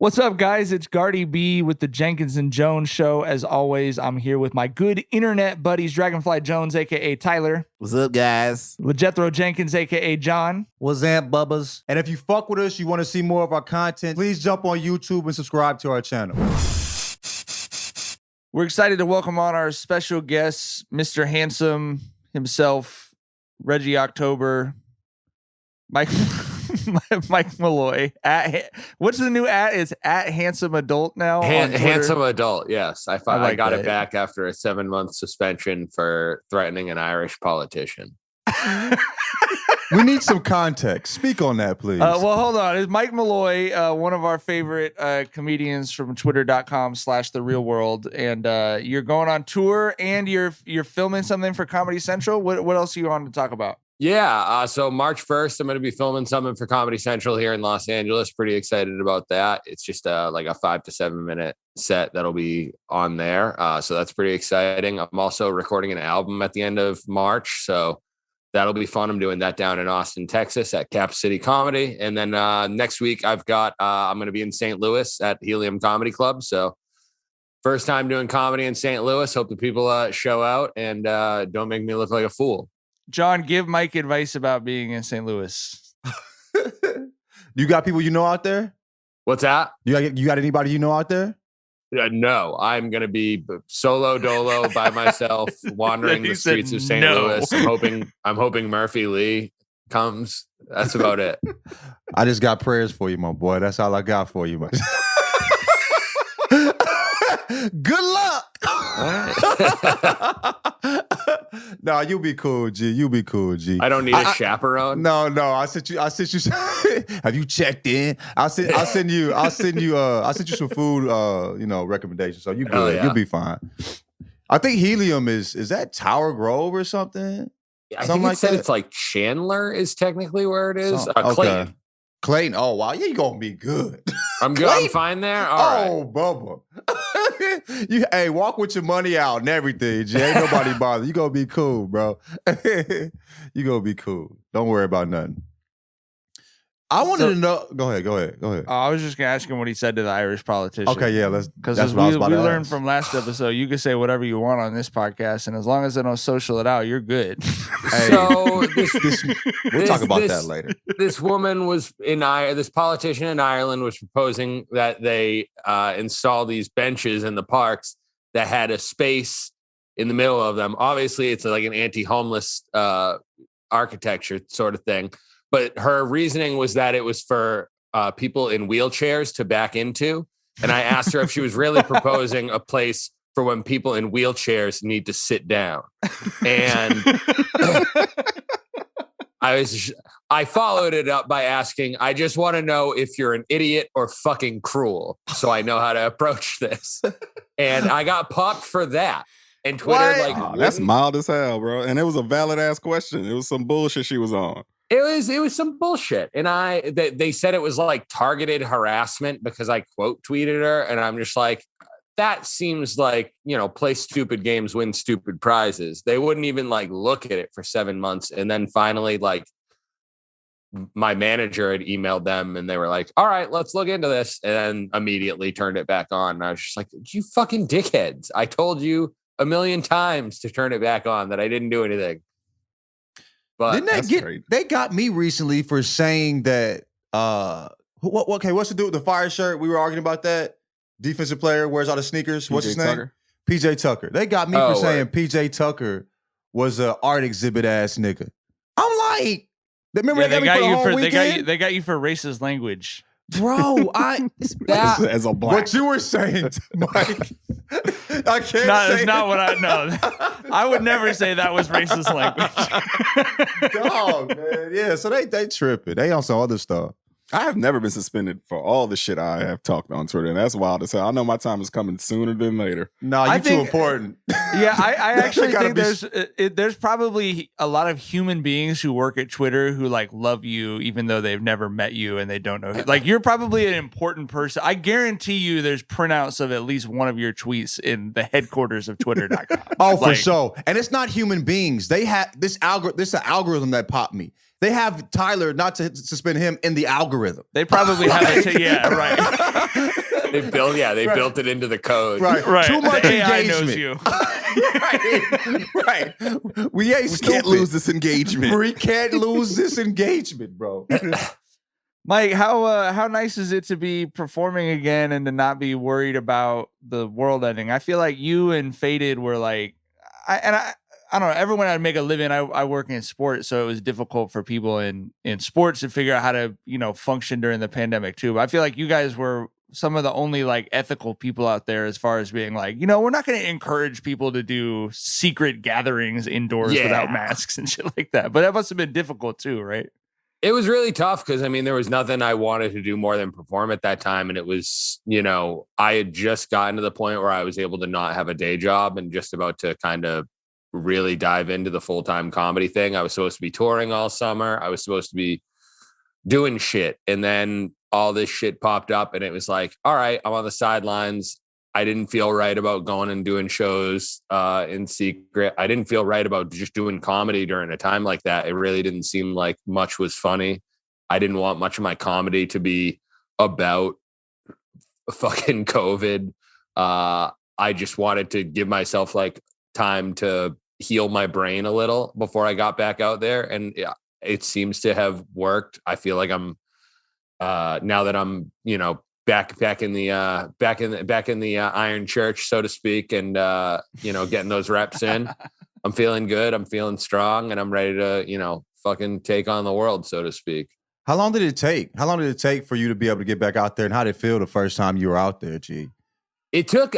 What's up, guys? It's Gardy B with the Jenkins Jonez show. As always, I'm here with my good internet buddies, Dragonfly Jones, a.k.a. Tyler. What's up, guys? LeJethro Jenkins, a.k.a. John. What's up, bubbas? And if you fuck with us, you want to see more of our content, please jump on YouTube and subscribe to our channel. We're excited to welcome on our special guest, Mr. Handsome himself, Reggie October, Mike Mulloy. What's the new at? It's at Handsome Adult now. Handsome Adult, yes. I got that. it back after a 7-month suspension for threatening an Irish politician. We need some context. Speak on that, please. Well, hold on. It's Mike Mulloy, one of our favorite comedians from twitter.com/therealworld. And you're going on tour and you're filming something for Comedy Central. What else are you on to talk about? Yeah, so March 1st, I'm going to be filming something for Comedy Central here in Los Angeles. Pretty excited about that. It's just like a 5 to 7 minute set that'll be on there. So that's pretty exciting. I'm also recording an album at the end of March. So that'll be fun. I'm doing that down in Austin, Texas at Cap City Comedy. And then next week I'm going to be in St. Louis at Helium Comedy Club. So first time doing comedy in St. Louis. Hope the people show out and don't make me look like a fool. John, give Mike advice about being in St. Louis. You got people you know out there? What's that? You got anybody you know out there? No, I'm going to be solo dolo by myself, wandering the streets of St. Louis. I'm hoping Murphy Lee comes. That's about it. I just got prayers for you, my boy. That's all I got for you, man. Good luck. Nah, you'll be cool, G. You'll be cool, G. I don't need a chaperone. No. I sent you. Have you checked in? I'll send you some food, recommendations. So you good. Yeah. You'll be fine. I think Helium is that Tower Grove or something? I think it said it's like Chandler is technically where it is. Clayton. Clayton. Oh wow, yeah, you gonna be good. I'm good. I'm fine there. All right. Bubba. Hey, walk with your money out and everything, G. Ain't nobody bother. You gonna be cool, bro. You gonna be cool. Don't worry about nothing. I wanted to know. Go ahead. I was just gonna ask him what he said to the Irish politician. Okay, yeah, because we learned from last episode, you can say whatever you want on this podcast, and as long as they don't social it out, you're good. So we'll talk about that later. This woman was this politician in Ireland was proposing that they install these benches in the parks that had a space in the middle of them. Obviously, it's like an anti-homeless architecture sort of thing. But her reasoning was that it was for people in wheelchairs to back into. And I asked her if she was really proposing a place for when people in wheelchairs need to sit down. And I followed it up by asking, I just want to know if you're an idiot or fucking cruel, so I know how to approach this. And I got popped for that. And Twitter, that's mild as hell, bro. And it was a valid ass question. It was some bullshit she was on. It was some bullshit. And they said it was like targeted harassment because I quote tweeted her. And I'm just like, that seems like, play stupid games, win stupid prizes. They wouldn't even like look at it for 7 months. And then finally, like my manager had emailed them and they were like, all right, let's look into this. And then immediately turned it back on. And I was just like, you fucking dickheads. I told you a million times to turn it back on that I didn't do anything. But they got me recently for saying that what's the dude with the fire shirt? We were arguing about that. Defensive player wears all the sneakers. What's his name? Tucker. PJ Tucker. They got me for saying PJ Tucker was an art exhibit ass nigga. I'm like, remember they got you for racist language. Bro, as a black. What you were saying, Mike. I can't That's not what I know. I would never say that was racist language. Dog, man. Yeah, so they tripping. They on some other stuff. I have never been suspended for all the shit I have talked on Twitter, and that's wild as hell. I know my time is coming sooner than later. No, you're too important. Yeah, I actually think there's probably a lot of human beings who work at Twitter who like love you even though they've never met you and they don't know. Like you're probably an important person. I guarantee you there's printouts of at least one of your tweets in the headquarters of Twitter.com. Oh, for sure. And it's not human beings. They have this algorithm that popped me. They have Tyler not to suspend him in the algorithm. They probably have it. Yeah, right. They built it into the code. Right. Too much The AI engagement. knows you. right. We ain't stupid. Can't lose this engagement. We can't lose this engagement, bro. Mike, how nice is it to be performing again and to not be worried about the world ending? I feel like you and Faded were like, I don't know. Everyone had to make a living. I work in sports, so it was difficult for people in sports to figure out how to function during the pandemic too. But I feel like you guys were some of the only like ethical people out there as far as being like, we're not going to encourage people to do secret gatherings indoors without masks and shit like that. But that must have been difficult too, right? It was really tough because, there was nothing I wanted to do more than perform at that time. And it was, I had just gotten to the point where I was able to not have a day job and just about to kind of really dive into the full-time comedy thing. I was supposed to be touring all summer. I was supposed to be doing shit. And then all this shit popped up and it was like, all right, I'm on the sidelines. I didn't feel right about going and doing shows in secret. I didn't feel right about just doing comedy during a time like that. It really didn't seem like much was funny. I didn't want much of my comedy to be about fucking COVID. I just wanted to give myself like time to heal my brain a little before I got back out there. And it seems to have worked. I feel like I'm now that I'm, back in the Iron Church, so to speak, and getting those reps in. I'm feeling good. I'm feeling strong, and I'm ready to fucking take on the world, so to speak. How long did it take? How long did it take for you to be able to get back out there, and how did it feel the first time you were out there, G? It took,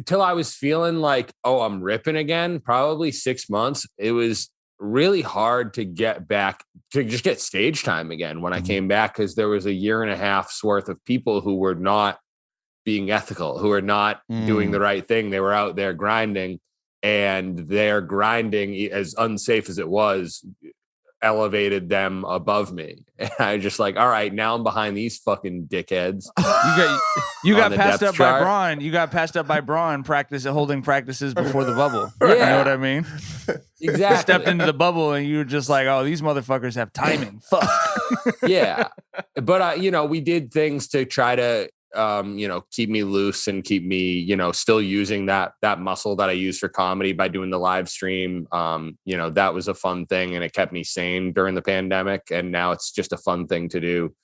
till I was feeling like, oh, I'm ripping again, probably 6 months. It was really hard to get back to just get stage time again when I came back, because there was a year and a half's worth of people who were not being ethical, who were not doing the right thing. They were out there grinding, and their grinding, as unsafe as it was, elevated them above me. And I just like, all right, now I'm behind these fucking dickheads. You got passed up by Braun. You got passed up by Braun holding practices before the bubble. Yeah. You know what I mean? Exactly. Stepped into the bubble and you were just like, oh, these motherfuckers have timing. Fuck. Yeah. But, we did things to try to, keep me loose and keep me, still using that muscle that I use for comedy by doing the live stream. That was a fun thing, and it kept me sane during the pandemic. And now it's just a fun thing to do.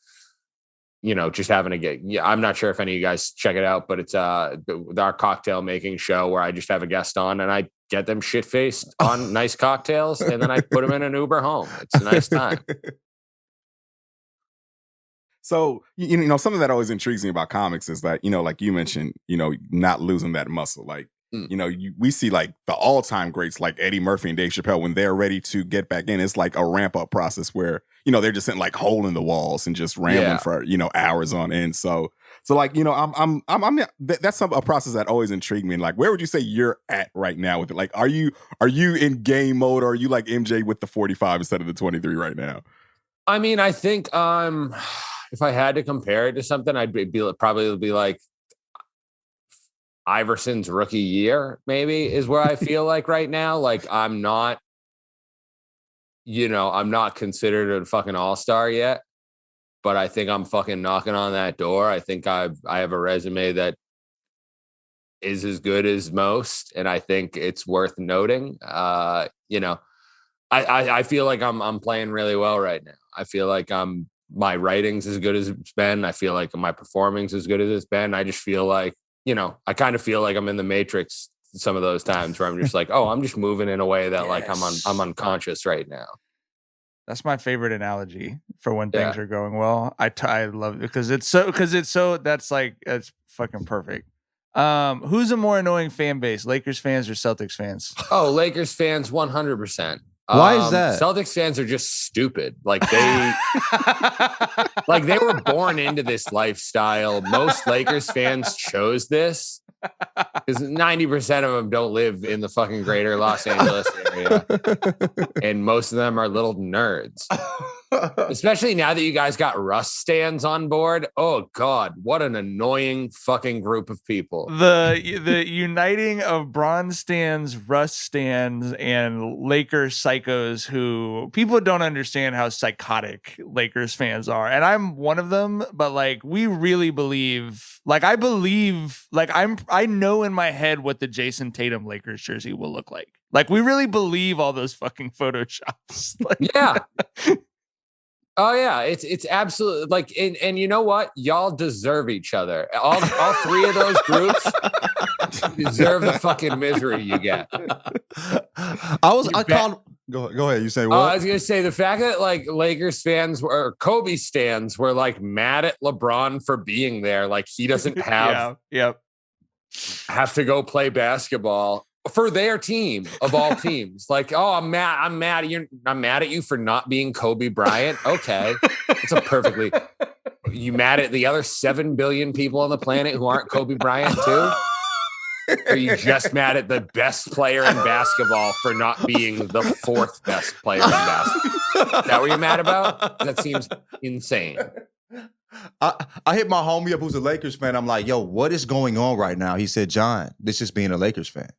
Just having a get. Yeah, I'm not sure if any of you guys check it out, but it's our cocktail making show where I just have a guest on and I get them shit faced on nice cocktails, and then I put them in an Uber home. It's a nice time. So, something that always intrigues me about comics is that, like you mentioned, not losing that muscle. Like, we see like the all-time greats like Eddie Murphy and Dave Chappelle, when they're ready to get back in, it's like a ramp-up process where, they're just in like hole in the walls and just rambling for, hours on end. So like, that's a process that always intrigued me. And like, where would you say you're at right now with it? Like, are you in game mode, or are you like MJ with the 45 instead of the 23 right now? I think, if I had to compare it to something, I'd probably be like Iverson's rookie year, maybe, is where I feel like right now. Like, I'm not considered a fucking all-star yet, but I think I'm fucking knocking on that door. I think I have a resume that is as good as most, and I think it's worth noting. I feel like I'm playing really well right now. I feel like my writing's as good as it's been. I feel like my performing's as good as it's been. I just feel like, I kind of feel like I'm in the Matrix some of those times where I'm just like, oh, I'm just moving in a way that like I'm unconscious right now. That's my favorite analogy for when things are going well. I love it because it's so that's fucking perfect. Who's a more annoying fan base, Lakers fans or Celtics fans? Oh, Lakers fans, 100%. Why is that? Celtics fans are just stupid. Like they were born into this lifestyle. Most Lakers fans chose this because 90% of them don't live in the fucking greater Los Angeles area. And most of them are little nerds. Especially now that you guys got Russ stands on board. Oh God, what an annoying fucking group of people. The uniting of Bron stands, Russ stands, and Lakers psychos who people don't understand how psychotic Lakers fans are. And I'm one of them, but like we really believe, like I believe, like I know in my head what the Jason Tatum Lakers jersey will look like. Like we really believe all those fucking photoshops. Like, yeah. Oh yeah, it's absolutely like, and you know what? Y'all deserve each other. All three of those groups deserve the fucking misery you get. I called. Go ahead. You say what? I was gonna say the fact that like Lakers fans or Kobe stands were like mad at LeBron for being there, like he doesn't have have to go play basketball for their team of all teams. Like, oh, I'm mad at you for not being Kobe Bryant. Okay. It's a perfectly, you mad at the other 7 billion people on the planet who aren't Kobe Bryant too? Or are you just mad at the best player in basketball for not being the fourth best player in basketball? Is that what you're mad about? That seems insane. I hit my homie up who's a Lakers fan. I'm like, yo, what is going on right now? He said, John, this is being a Lakers fan.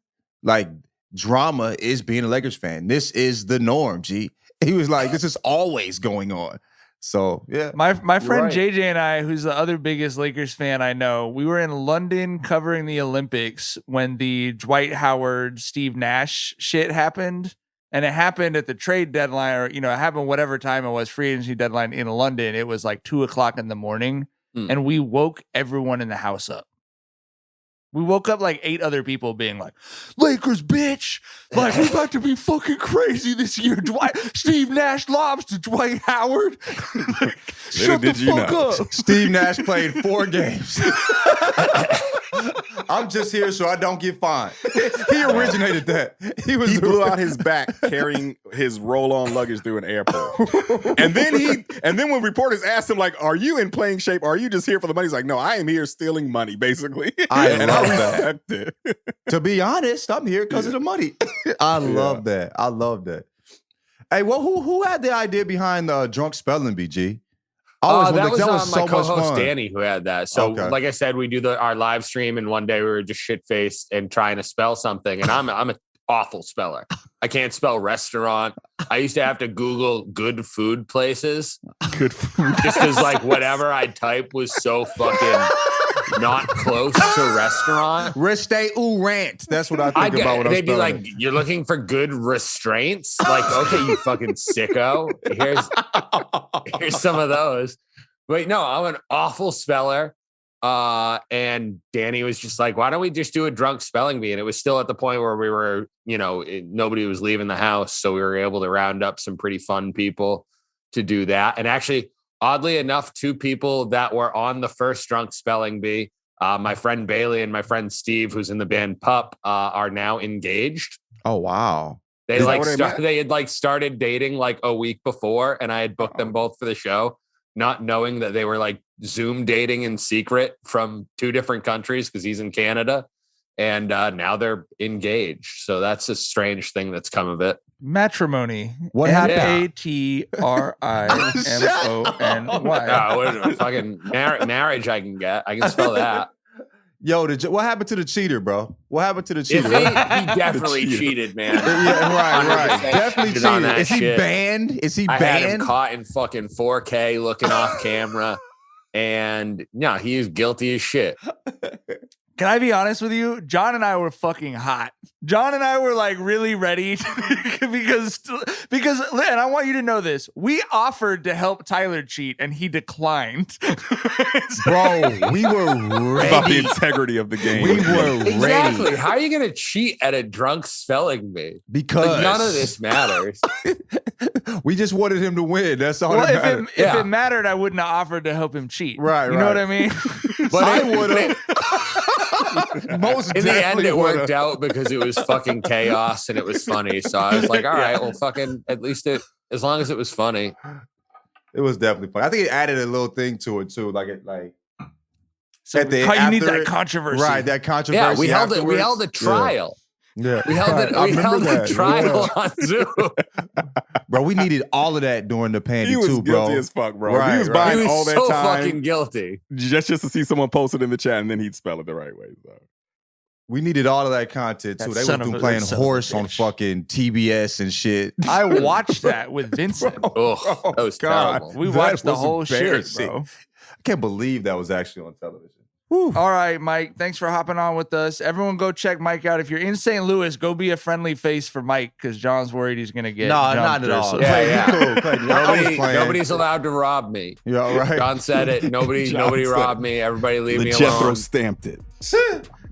Like, drama is being a Lakers fan. This is the norm, G. He was like, this is always going on. So, yeah. My friend JJ and I, who's the other biggest Lakers fan I know, we were in London covering the Olympics when the Dwight Howard, Steve Nash shit happened. And it happened at the trade deadline, or, you know, it happened whatever time it was, free agency deadline in London. It was like 2:00 in the morning. And we woke everyone in the house up. We woke up like 8 other people being like, Lakers, bitch. Like, we're about to be fucking crazy this year. Steve Nash lobs to Dwight Howard. Like, shut the fuck up. Steve Nash played 4 games. I'm just here so I don't get fined. He originated that. He blew out his back carrying his roll-on luggage through an airport. and then when reporters asked him, like, are you in playing shape? Or are you just here for the money? He's like, no, I am here stealing money, basically. I love that. To be honest, I'm here because of the money. I love that. I love that. Hey, well, who had the idea behind the drunk spelling bee, G? That was my co-host Danny who had that. So, like I said, we do our live stream, and one day we were just shit-faced and trying to spell something, and I'm an awful speller. I can't spell restaurant. I used to have to Google good food places. Good food. Just because, like, whatever I type was so fucking not close to restaurant. Reste ou rant. That's what I think about when I'm They'd be spelling. like, you're looking for good restraints? Like, okay, you fucking sicko. Here's some of those. But no, I'm an awful speller. And Danny was just like, why don't we just do a drunk spelling bee? And it was still at the point where we were, you know, nobody was leaving the house. So we were able to round up some pretty fun people to do that. And actually, oddly enough, 2 people that were on the first drunk spelling bee, my friend Bailey and my friend Steve, who's in the band Pup, are now engaged. Oh, wow. They had started dating like a week before, and I had booked them both for the show, not knowing that they were like Zoom dating in secret from 2 different countries because he's in Canada. And now they're engaged. So that's a strange thing that's come of it. Matrimony. What happened? MATRIMONY. Fucking marriage I can get. I can spell that. Yo, what happened to the cheater, bro? What happened to the cheater? He definitely cheated, man. Yeah, right. Definitely cheated. Is he banned? I had him caught in fucking 4K looking off camera. And no, he is guilty as shit. Can I be honest with you? John and I were fucking hot. John and I were like really ready because, and I want you to know this. We offered to help Tyler cheat and he declined. Bro, we were ready. About the integrity of the game. We were ready. Exactly. How are you going to cheat at a drunk spelling bee? Because like, none of this matters. We just wanted him to win. That's all that mattered. If it mattered, I wouldn't have offered to help him cheat. Right, You know what I mean? But I would have. In the end, it worked out because it was fucking chaos and it was funny. So I was like, all right, well, fucking, at least as long as it was funny. It was definitely funny. I think it added a little thing to it too. So you need that controversy. Right, that controversy. Yeah, we held a trial. Yeah. We held it. I We held remember a that. trial Yeah. on Zoom. Bro, we needed all of that during the pandy He was too, bro. guilty as fuck, bro. Right, he was right. buying He was all that so time fucking guilty. just to see someone post it in the chat, and then he'd spell it the right way. So. We needed all of that content too. That They son was of a- playing that son of a horse on bitch. fucking TBS and shit. I watched that with Vincent. Oh, that was terrible. We That watched the was whole shit, embarrassing. bro. I can't believe that was actually on television. All right, Mike. Thanks for hopping on with us. Everyone go check Mike out. If you're in St. Louis, go be a friendly face for Mike because John's worried he's going to get No, jumped not at or all. something. Yeah, Cool. Clayton, I was playing. Nobody's allowed to rob me. Yeah, right. John said it. Nobody John said robbed me. Everybody leave The me Jethro alone. stamped it.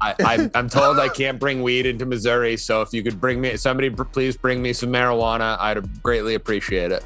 I'm told I can't bring weed into Missouri. So if you could bring me, somebody please bring me some marijuana. I'd greatly appreciate it.